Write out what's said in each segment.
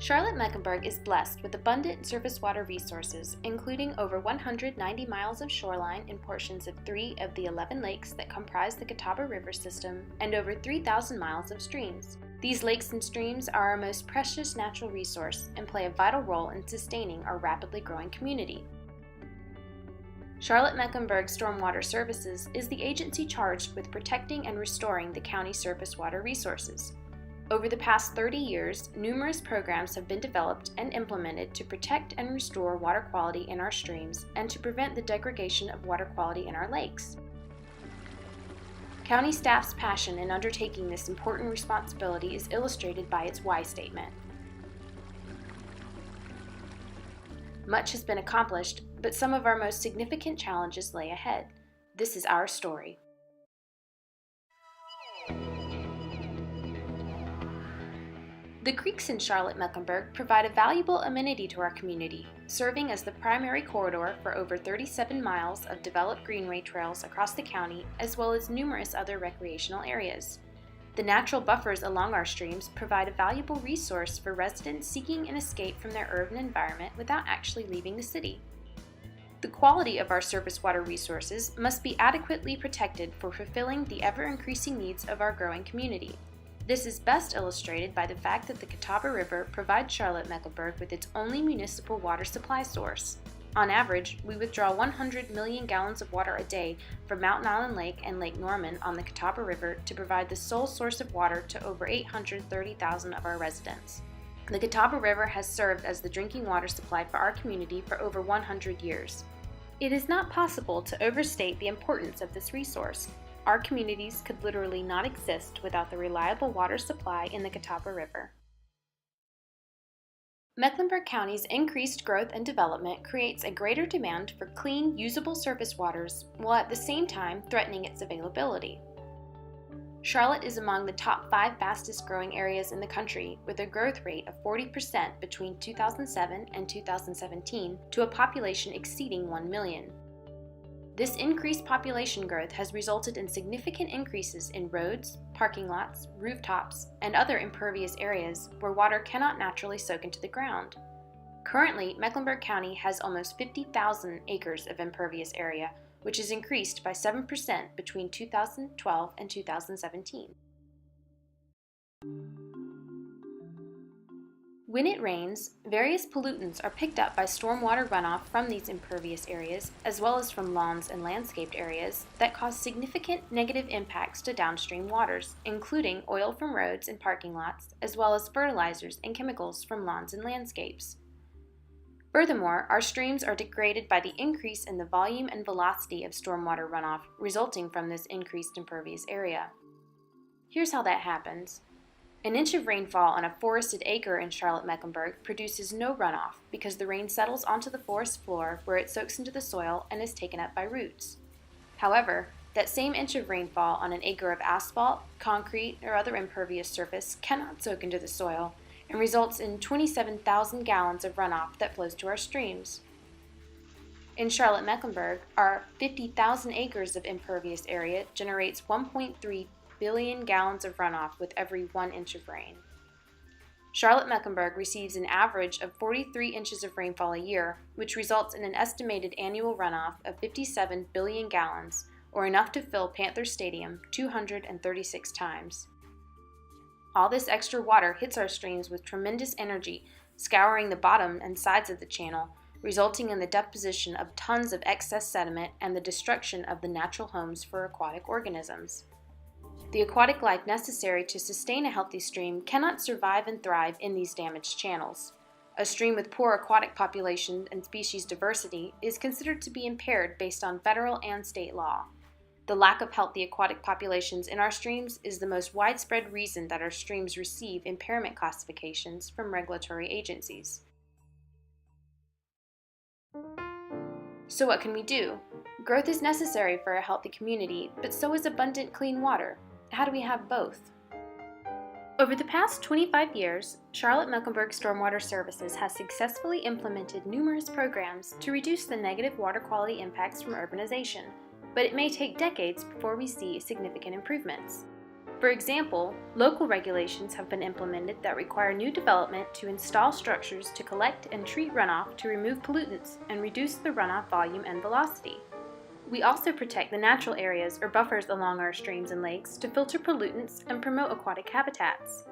Charlotte-Mecklenburg is blessed with abundant surface water resources, including over 190 miles of shoreline in portions of 3 of the 11 lakes that comprise the Catawba River system and over 3,000 miles of streams. These lakes and streams are our most precious natural resource and play a vital role in sustaining our rapidly growing community. Charlotte-Mecklenburg Stormwater Services is the agency charged with protecting and restoring the county's surface water resources. Over the past 30 years, numerous programs have been developed and implemented to protect and restore water quality in our streams and to prevent the degradation of water quality in our lakes. County staff's passion in undertaking this important responsibility is illustrated by its why statement. Much has been accomplished, but some of our most significant challenges lay ahead. This is our story. The creeks in Charlotte-Mecklenburg provide a valuable amenity to our community, serving as the primary corridor for over 37 miles of developed greenway trails across the county, as well as numerous other recreational areas. The natural buffers along our streams provide a valuable resource for residents seeking an escape from their urban environment without actually leaving the city. The quality of our surface water resources must be adequately protected for fulfilling the ever-increasing needs of our growing community. This is best illustrated by the fact that the Catawba River provides Charlotte-Mecklenburg with its only municipal water supply source. On average, we withdraw 100 million gallons of water a day from Mountain Island Lake and Lake Norman on the Catawba River to provide the sole source of water to over 830,000 of our residents. The Catawba River has served as the drinking water supply for our community for over 100 years. It is not possible to overstate the importance of this resource. Our communities could literally not exist without the reliable water supply in the Catawba River. Mecklenburg County's increased growth and development creates a greater demand for clean, usable surface waters, while at the same time threatening its availability. Charlotte is among the top 5 fastest growing areas in the country, with a growth rate of 40% between 2007 and 2017 to a population exceeding 1 million. This increased population growth has resulted in significant increases in roads, parking lots, rooftops, and other impervious areas where water cannot naturally soak into the ground. Currently, Mecklenburg County has almost 50,000 acres of impervious area, which has increased by 7% between 2012 and 2017. When it rains, various pollutants are picked up by stormwater runoff from these impervious areas, as well as from lawns and landscaped areas, that cause significant negative impacts to downstream waters, including oil from roads and parking lots, as well as fertilizers and chemicals from lawns and landscapes. Furthermore, our streams are degraded by the increase in the volume and velocity of stormwater runoff resulting from this increased impervious area. Here's how that happens. An inch of rainfall on a forested acre in Charlotte-Mecklenburg produces no runoff because the rain settles onto the forest floor where it soaks into the soil and is taken up by roots. However, that same inch of rainfall on an acre of asphalt, concrete, or other impervious surface cannot soak into the soil and results in 27,000 gallons of runoff that flows to our streams. In Charlotte-Mecklenburg, our 50,000 acres of impervious area generates 1.3 billion gallons of runoff with every 1 inch of rain. Charlotte-Mecklenburg receives an average of 43 inches of rainfall a year, which results in an estimated annual runoff of 57 billion gallons, or enough to fill Panther Stadium 236 times. All this extra water hits our streams with tremendous energy, scouring the bottom and sides of the channel, resulting in the deposition of tons of excess sediment and the destruction of the natural homes for aquatic organisms. The aquatic life necessary to sustain a healthy stream cannot survive and thrive in these damaged channels. A stream with poor aquatic population and species diversity is considered to be impaired based on federal and state law. The lack of healthy aquatic populations in our streams is the most widespread reason that our streams receive impairment classifications from regulatory agencies. So what can we do? Growth is necessary for a healthy community, but so is abundant clean water. How do we have both? Over the past 25 years, Charlotte-Mecklenburg Stormwater Services has successfully implemented numerous programs to reduce the negative water quality impacts from urbanization, but it may take decades before we see significant improvements. For example, local regulations have been implemented that require new development to install structures to collect and treat runoff to remove pollutants and reduce the runoff volume and velocity. We also protect the natural areas or buffers along our streams and lakes to filter pollutants and promote aquatic habitats.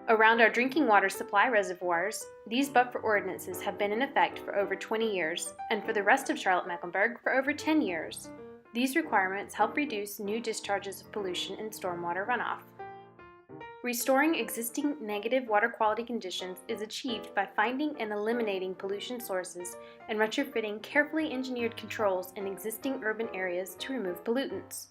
Around our drinking water supply reservoirs, these buffer ordinances have been in effect for over 20 years, and for the rest of Charlotte-Mecklenburg for over 10 years. These requirements help reduce new discharges of pollution and stormwater runoff. Restoring existing negative water quality conditions is achieved by finding and eliminating pollution sources and retrofitting carefully engineered controls in existing urban areas to remove pollutants.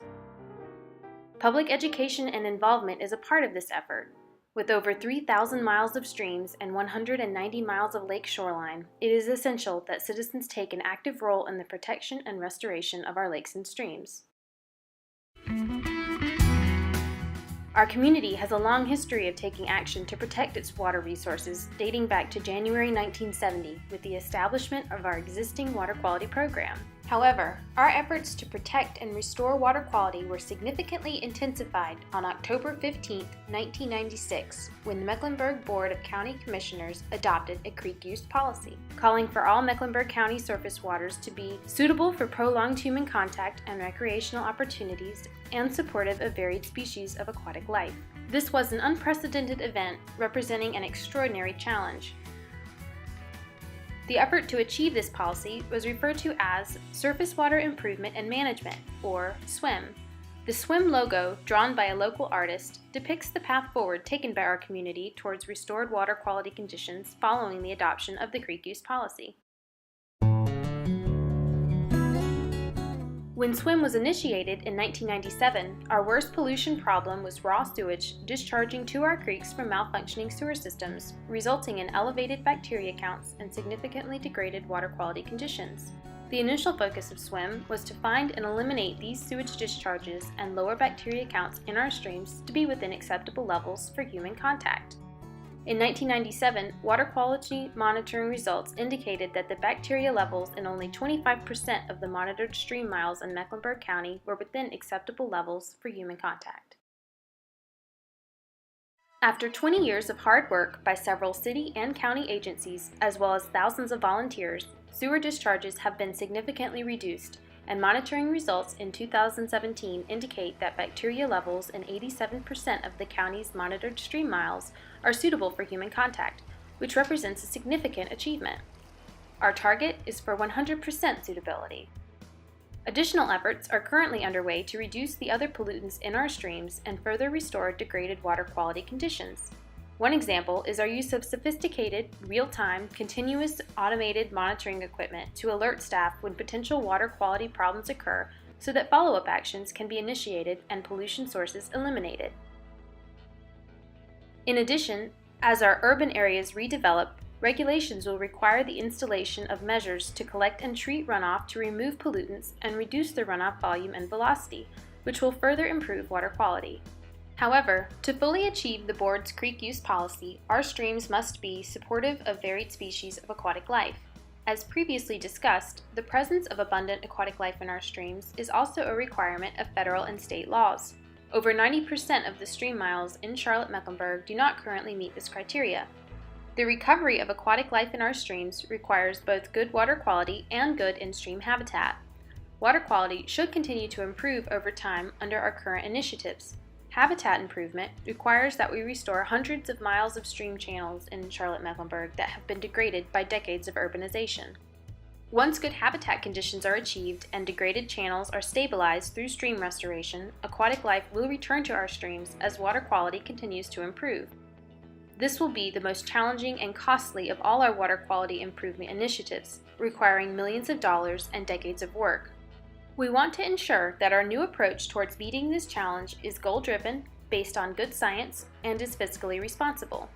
Public education and involvement is a part of this effort. With over 3,000 miles of streams and 190 miles of lake shoreline, it is essential that citizens take an active role in the protection and restoration of our lakes and streams. Our community has a long history of taking action to protect its water resources, dating back to January 1970 with the establishment of our existing water quality program. However, our efforts to protect and restore water quality were significantly intensified on October 15, 1996, when the Mecklenburg Board of County Commissioners adopted a creek use policy, calling for all Mecklenburg County surface waters to be suitable for prolonged human contact and recreational opportunities and supportive of varied species of aquatic life. This was an unprecedented event representing an extraordinary challenge. The effort to achieve this policy was referred to as Surface Water Improvement and Management, or SWIM. The SWIM logo, drawn by a local artist, depicts the path forward taken by our community towards restored water quality conditions following the adoption of the creek use policy. When SWIM was initiated in 1997, our worst pollution problem was raw sewage discharging to our creeks from malfunctioning sewer systems, resulting in elevated bacteria counts and significantly degraded water quality conditions. The initial focus of SWIM was to find and eliminate these sewage discharges and lower bacteria counts in our streams to be within acceptable levels for human contact. In 1997, water quality monitoring results indicated that the bacteria levels in only 25% of the monitored stream miles in Mecklenburg County were within acceptable levels for human contact. After 20 years of hard work by several city and county agencies, as well as thousands of volunteers, sewer discharges have been significantly reduced, and monitoring results in 2017 indicate that bacteria levels in 87% of the county's monitored stream miles are suitable for human contact, which represents a significant achievement. Our target is for 100% suitability. Additional efforts are currently underway to reduce the other pollutants in our streams and further restore degraded water quality conditions. One example is our use of sophisticated, real-time, continuous automated monitoring equipment to alert staff when potential water quality problems occur so that follow-up actions can be initiated and pollution sources eliminated. In addition, as our urban areas redevelop, regulations will require the installation of measures to collect and treat runoff to remove pollutants and reduce the runoff volume and velocity, which will further improve water quality. However, to fully achieve the board's creek use policy, our streams must be supportive of varied species of aquatic life. As previously discussed, the presence of abundant aquatic life in our streams is also a requirement of federal and state laws. Over 90% of the stream miles in Charlotte-Mecklenburg do not currently meet this criteria. The recovery of aquatic life in our streams requires both good water quality and good in-stream habitat. Water quality should continue to improve over time under our current initiatives. Habitat improvement requires that we restore hundreds of miles of stream channels in Charlotte-Mecklenburg that have been degraded by decades of urbanization. Once good habitat conditions are achieved and degraded channels are stabilized through stream restoration, aquatic life will return to our streams as water quality continues to improve. This will be the most challenging and costly of all our water quality improvement initiatives, requiring millions of dollars and decades of work. We want to ensure that our new approach towards meeting this challenge is goal-driven, based on good science, and is fiscally responsible.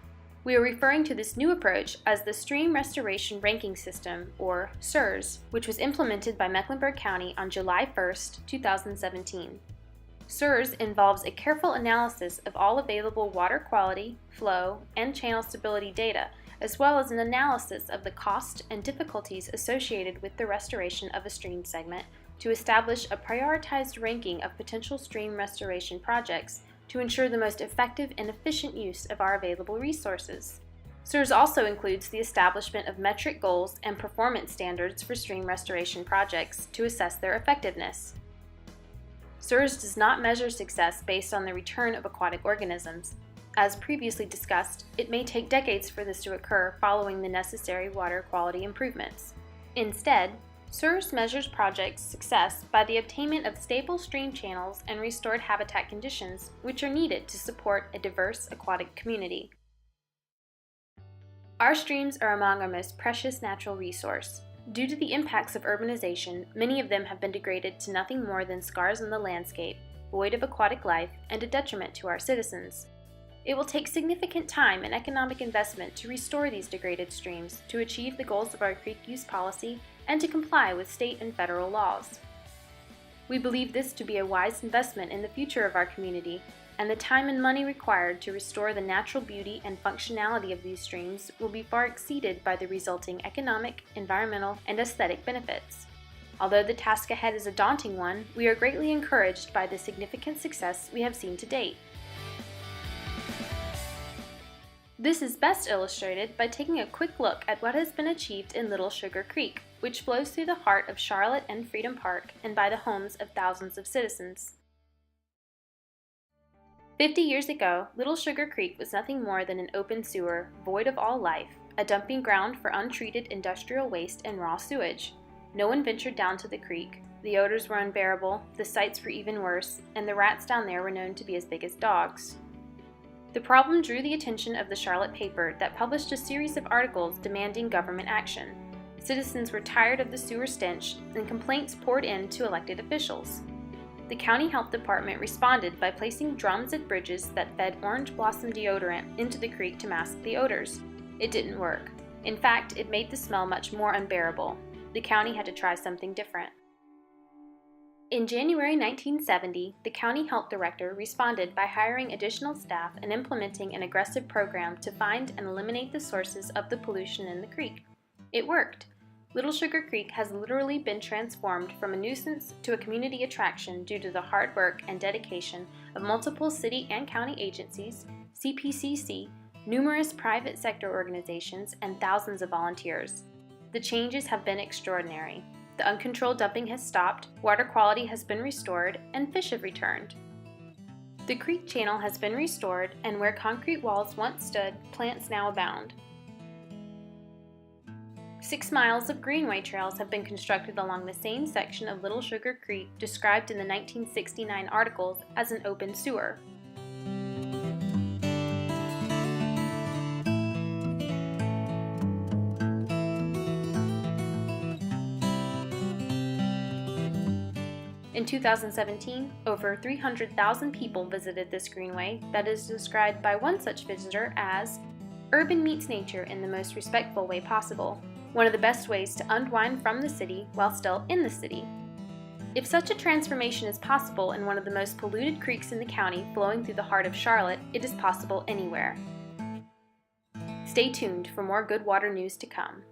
We are referring to this new approach as the Stream Restoration Ranking System, or SRS, which was implemented by Mecklenburg County on July 1, 2017. SRS involves a careful analysis of all available water quality, flow, and channel stability data, as well as an analysis of the cost and difficulties associated with the restoration of a stream segment to establish a prioritized ranking of potential stream restoration projects to ensure the most effective and efficient use of our available resources. SURS also includes the establishment of metric goals and performance standards for stream restoration projects to assess their effectiveness. SURS does not measure success based on the return of aquatic organisms. As previously discussed, it may take decades for this to occur following the necessary water quality improvements. Instead, SURS measures projects' success by the obtainment of stable stream channels and restored habitat conditions, which are needed to support a diverse aquatic community. Our streams are among our most precious natural resource. Due to the impacts of urbanization, many of them have been degraded to nothing more than scars on the landscape, void of aquatic life, and a detriment to our citizens. It will take significant time and economic investment to restore these degraded streams, to achieve the goals of our creek use policy, and to comply with state and federal laws. We believe this to be a wise investment in the future of our community, and the time and money required to restore the natural beauty and functionality of these streams will be far exceeded by the resulting economic, environmental, and aesthetic benefits. Although the task ahead is a daunting one, we are greatly encouraged by the significant success we have seen to date. This is best illustrated by taking a quick look at what has been achieved in Little Sugar Creek, which flows through the heart of Charlotte and Freedom Park and by the homes of thousands of citizens. 50 years ago, Little Sugar Creek was nothing more than an open sewer, void of all life, a dumping ground for untreated industrial waste and raw sewage. No one ventured down to the creek. The odors were unbearable, the sights were even worse, and the rats down there were known to be as big as dogs. The problem drew the attention of the Charlotte paper that published a series of articles demanding government action. Citizens were tired of the sewer stench, and complaints poured in to elected officials. The county health department responded by placing drums at bridges that fed orange blossom deodorant into the creek to mask the odors. It didn't work. In fact, it made the smell much more unbearable. The county had to try something different. In January 1970, the county health director responded by hiring additional staff and implementing an aggressive program to find and eliminate the sources of the pollution in the creek. It worked. Little Sugar Creek has literally been transformed from a nuisance to a community attraction due to the hard work and dedication of multiple city and county agencies, CPCC, numerous private sector organizations, and thousands of volunteers. The changes have been extraordinary. The uncontrolled dumping has stopped, water quality has been restored, and fish have returned. The creek channel has been restored, and where concrete walls once stood, plants now abound. 6 miles of greenway trails have been constructed along the same section of Little Sugar Creek described in the 1969 articles as an open sewer. In 2017, over 300,000 people visited this greenway that is described by one such visitor as urban meets nature in the most respectful way possible, one of the best ways to unwind from the city while still in the city. If such a transformation is possible in one of the most polluted creeks in the county flowing through the heart of Charlotte, it is possible anywhere. Stay tuned for more good water news to come.